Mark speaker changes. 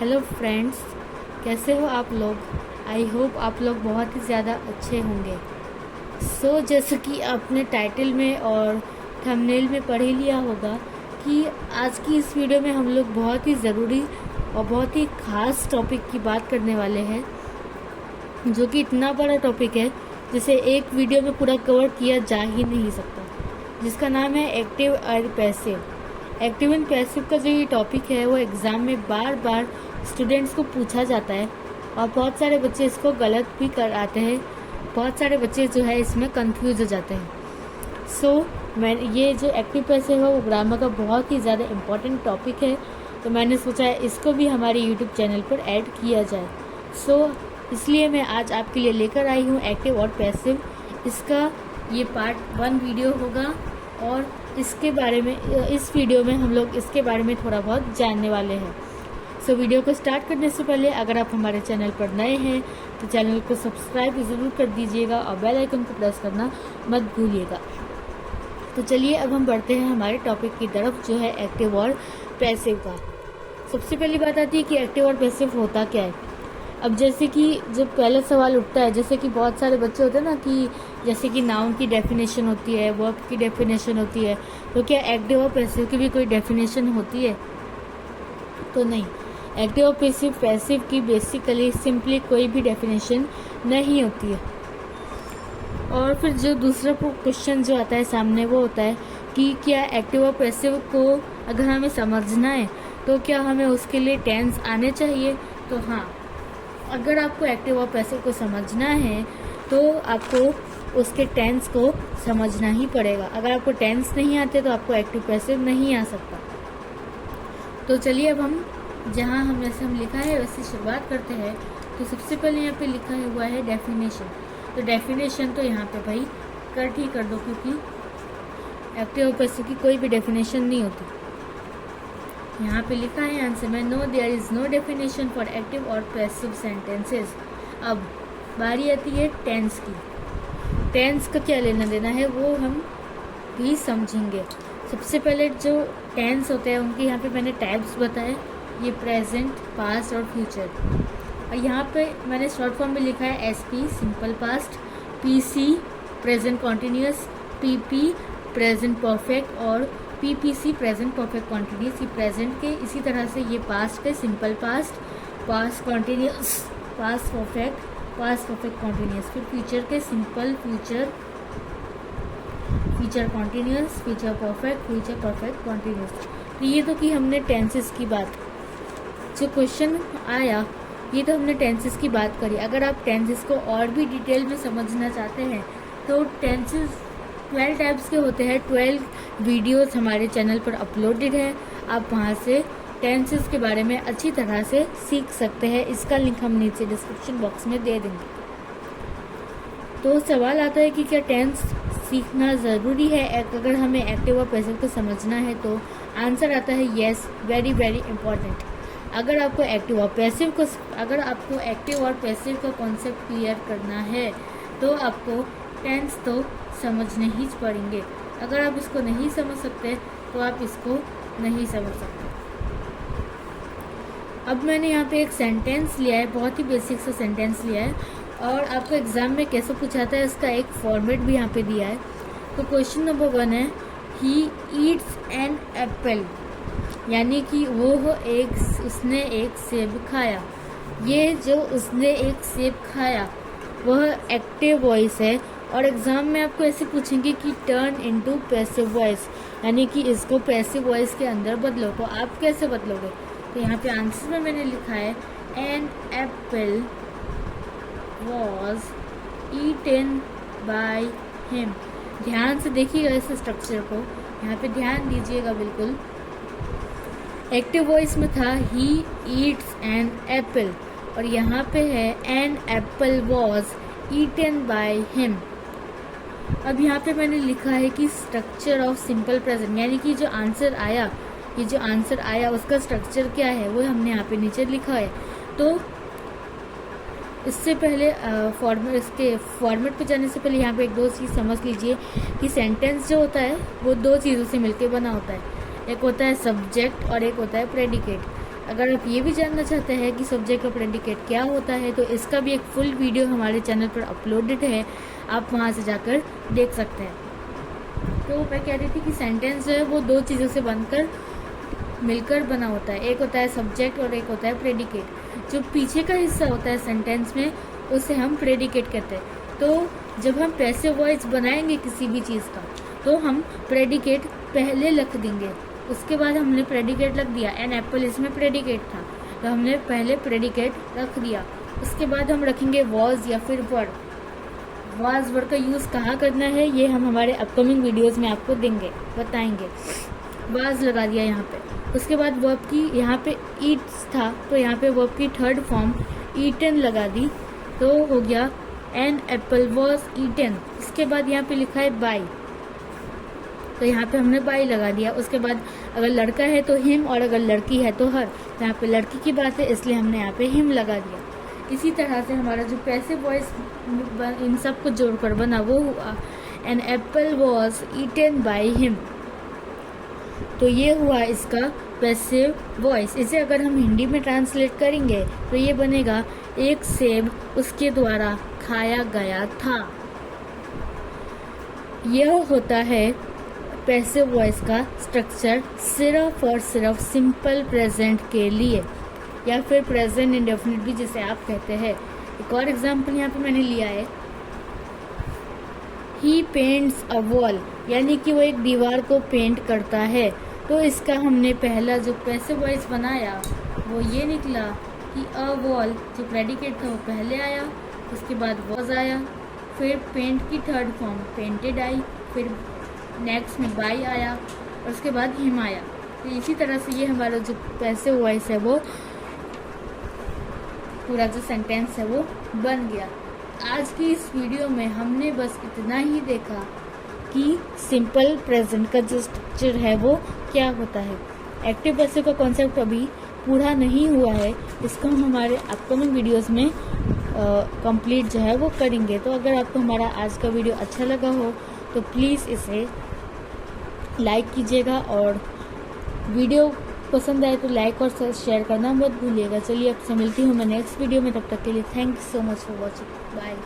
Speaker 1: Hello friends, कैसे हो आप लोग। आई होप आप लोग बहुत ही ज़्यादा अच्छे होंगे। जैसे कि आपने टाइटल में और थंबनेल में पढ़ ही लिया होगा कि आज की इस वीडियो में हम लोग बहुत ही ज़रूरी और बहुत ही ख़ास टॉपिक की बात करने वाले हैं, जो कि इतना बड़ा टॉपिक है जिसे एक वीडियो में पूरा कवर किया जा ही नहीं सकता, जिसका नाम है एक्टिव और पैसिव। एक्टिव एंड पैसिव का जो ये टॉपिक है वो एग्ज़ाम में बार बार स्टूडेंट्स को पूछा जाता है और बहुत सारे बच्चे इसको गलत भी कर आते हैं। बहुत सारे बच्चे जो है इसमें कंफ्यूज हो जाते हैं। मैं ये जो एक्टिव पैसिव है वो ग्रामर का बहुत ही ज़्यादा इम्पोर्टेंट टॉपिक है, तो मैंने सोचा है इसको भी हमारे यूट्यूब चैनल पर ऐड किया जाए। इसलिए मैं आज आपके लिए लेकर आई हूँ एक्टिव और पैसिव। इसका ये पार्ट 1 वीडियो होगा और इसके बारे में इस वीडियो में हम लोग इसके बारे में थोड़ा बहुत जानने वाले हैं। वीडियो को स्टार्ट करने से पहले अगर आप हमारे चैनल पर नए हैं तो चैनल को सब्सक्राइब ज़रूर कर दीजिएगा और बेल आइकन को प्रेस करना मत भूलिएगा। तो चलिए अब हम बढ़ते हैं हमारे टॉपिक की तरफ, जो है एक्टिव और पैसिव का। सबसे पहली बात आती है कि एक्टिव और पैसिव होता क्या है। अब जैसे कि जो पहला सवाल उठता है, जैसे कि बहुत सारे बच्चे होते हैं ना कि जैसे कि नाउन की डेफिनेशन होती है, वर्ब की डेफिनेशन होती है, तो क्या एक्टिव और पैसिव की भी कोई डेफिनेशन होती है? तो नहीं, एक्टिव और पैसिव की बेसिकली सिंपली कोई भी डेफिनेशन नहीं होती है। और फिर जो दूसरा क्वेश्चन जो आता है सामने वो होता है कि क्या एक्टिव और पैसिव को अगर हमें समझना है तो क्या हमें उसके लिए टेंस आने चाहिए? तो हाँ, अगर आपको एक्टिव और पैसिव को समझना है तो आपको उसके टेंस को समझना ही पड़ेगा। अगर आपको टेंस नहीं आते तो आपको एक्टिव पैसिव नहीं आ सकता। तो चलिए अब हम जहाँ हम लिखा है वैसे शुरुआत करते हैं। तो सबसे पहले यहाँ पे लिखा हुआ है डेफिनेशन। तो डेफिनेशन तो यहाँ पे भाई कट ही कर दो, क्योंकि एक्टिव और पैसिव की कोई भी डेफिनेशन नहीं होती। यहाँ पे लिखा है आंसर में, no there is no definition for active और पैसिव सेंटेंसेस। अब बारी आती है टेंस की। टेंस का क्या लेना देना है वो हम भी समझेंगे। सबसे पहले जो टेंस होते हैं उनके यहाँ पे मैंने टाइप्स बताए, ये प्रेजेंट, पास्ट और फ्यूचर। और यहाँ पे मैंने शॉर्ट फॉर्म में लिखा है SP simple past, PC present continuous, PP present perfect और पीपीसी प्रेजेंट परफेक्ट कॉन्टिन्यूस। ये प्रेजेंट के, इसी तरह से ये पास्ट के simple past, past continuous, past perfect continuous. फिर फ्यूचर के simple future, future continuous, future perfect continuous. तो ये तो कि हमने टेंसेस की बात, जो क्वेश्चन आया ये तो हमने टेंसेस की बात करी। अगर आप टेंसेस को और भी डिटेल में समझना चाहते हैं तो टेंसेस 12 टाइप्स के होते हैं। 12 वीडियोस हमारे चैनल पर अपलोडेड है, आप वहाँ से टेंसेस के बारे में अच्छी तरह से सीख सकते हैं। इसका लिंक हम नीचे डिस्क्रिप्शन बॉक्स में दे देंगे। तो सवाल आता है कि क्या टेंस सीखना ज़रूरी है अगर हमें एक्टिव और पैसिव को समझना है? तो आंसर आता है येस, वेरी वेरी इंपॉर्टेंट। अगर आपको एक्टिव और पैसिव का कॉन्सेप्ट क्लियर करना है तो आपको टेंस तो समझने ही पड़ेंगे। अगर आप इसको नहीं समझ सकते तो आप इसको नहीं समझ सकते। अब मैंने यहाँ पे एक सेंटेंस लिया है, बहुत ही बेसिक सा सेंटेंस लिया है, और आपको एग्जाम में कैसे पूछाता है इसका एक फॉर्मेट भी यहाँ पे दिया है। तो क्वेश्चन नंबर 1 है, ही ईट्स एन एप्पल, यानी कि उसने एक सेब खाया। ये जो उसने एक सेब खाया वह एक्टिव वॉइस है, और एग्ज़ाम में आपको ऐसे पूछेंगे कि टर्न इनटू पैसिव वॉइस, यानी कि इसको पैसिव वॉइस के अंदर बदलो। तो आप कैसे बदलोगे? तो यहाँ पे आंसर में मैंने लिखा है, an apple was eaten by him. ध्यान से देखिएगा इस स्ट्रक्चर को, यहाँ पे ध्यान दीजिएगा बिल्कुल। एक्टिव वॉइस में था ही ईट्स एन एप्पल, और यहाँ पे है an apple was eaten by him. अब यहाँ पे मैंने लिखा है कि स्ट्रक्चर ऑफ सिंपल प्रेजेंट, यानी कि जो आंसर आया उसका स्ट्रक्चर क्या है वो हमने यहाँ पे नीचे लिखा है। तो इससे पहले इसके फॉर्मेट पे जाने से पहले यहाँ पे एक दो चीज़ समझ लीजिए कि सेंटेंस जो होता है वो 2 चीज़ों से मिलकर बना होता है। एक होता है सब्जेक्ट और एक होता है प्रेडिकेट। अगर आप ये भी जानना चाहते हैं कि सब्जेक्ट का प्रेडिकेट क्या होता है तो इसका भी एक फुल वीडियो हमारे चैनल पर अपलोडेड है, आप वहाँ से जाकर देख सकते हैं। तो मैं कह रही थी कि सेंटेंस जो है वो दो चीज़ों से बनकर मिलकर बना होता है, एक होता है सब्जेक्ट और एक होता है प्रेडिकेट। जो पीछे का हिस्सा होता है सेंटेंस में उसे हम प्रेडिकेट कहते हैं। तो जब हम पैसिव वॉइस बनाएंगे किसी भी चीज़ का तो हम प्रेडिकेट पहले लिख देंगे, उसके बाद हमने प्रेडिकेट रख दिया। एन एप्पल इसमें प्रेडिकेट था तो हमने पहले प्रेडिकेट रख दिया, उसके बाद हम रखेंगे वॉज या फिर वर। वॉज वर्ड का यूज़ कहाँ करना है ये हम हमारे अपकमिंग वीडियोस में आपको देंगे, बताएंगे। वाज लगा दिया यहाँ पे, उसके बाद वर्ब की यहाँ पे ईट्स था तो यहाँ पे वर्ब की थर्ड फॉर्म ईटन लगा दी तो हो गया एन एप्पल वॉज ईटन। इसके बाद यहाँ पे लिखा है बाय तो यहाँ पे हमने बाय लगा दिया। उसके बाद अगर लड़का है तो हिम और अगर लड़की है तो हर। तो यहाँ पे लड़की की बात है इसलिए हमने यहाँ पे हिम लगा दिया। इसी तरह से हमारा जो पैसिव वॉइस इन सब को जोड़कर बना वो हुआ an apple was eaten by him. तो ये हुआ इसका पैसिव वॉइस। इसे अगर हम हिंदी में ट्रांसलेट करेंगे तो ये बनेगा एक सेब उसके द्वारा खाया गया था। यह होता है पैसिव वॉइस का स्ट्रक्चर सिर्फ और सिर्फ सिंपल प्रेजेंट के लिए या फिर प्रेजेंट इंडेफिनिट भी जिसे आप कहते हैं। एक और एग्जांपल यहाँ पे मैंने लिया है, ही पेंट्स अ वॉल, यानी कि वो एक दीवार को पेंट करता है। तो इसका हमने पहला जो पैसिव वॉइस बनाया वो ये निकला कि अ वॉल जो प्रेडिकेट था वो पहले आया, उसके बाद वॉज आया, फिर पेंट की थर्ड फॉर्म पेंटेड आई, फिर नेक्स्ट में बाय आया और उसके बाद हिम आया। तो इसी तरह से ये हमारा जो पैसिव वॉइस है वो पूरा जो सेंटेंस है वो बन गया। आज की इस वीडियो में हमने बस इतना ही देखा कि सिंपल प्रेजेंट का जो स्ट्रक्चर है वो क्या होता है। एक्टिव पैसिव का कॉन्सेप्ट अभी पूरा नहीं हुआ है, इसको हम हमारे अपकमिंग वीडियोस में कंप्लीट जो है वो करेंगे। तो अगर आपको हमारा आज का वीडियो अच्छा लगा हो तो प्लीज़ इसे लाइक कीजिएगा और वीडियो पसंद आए तो लाइक और शेयर करना मत भूलिएगा। चलिए आपसे मिलती हूँ मैं नेक्स्ट वीडियो में, तब तक के लिए thank you so much for watching, bye.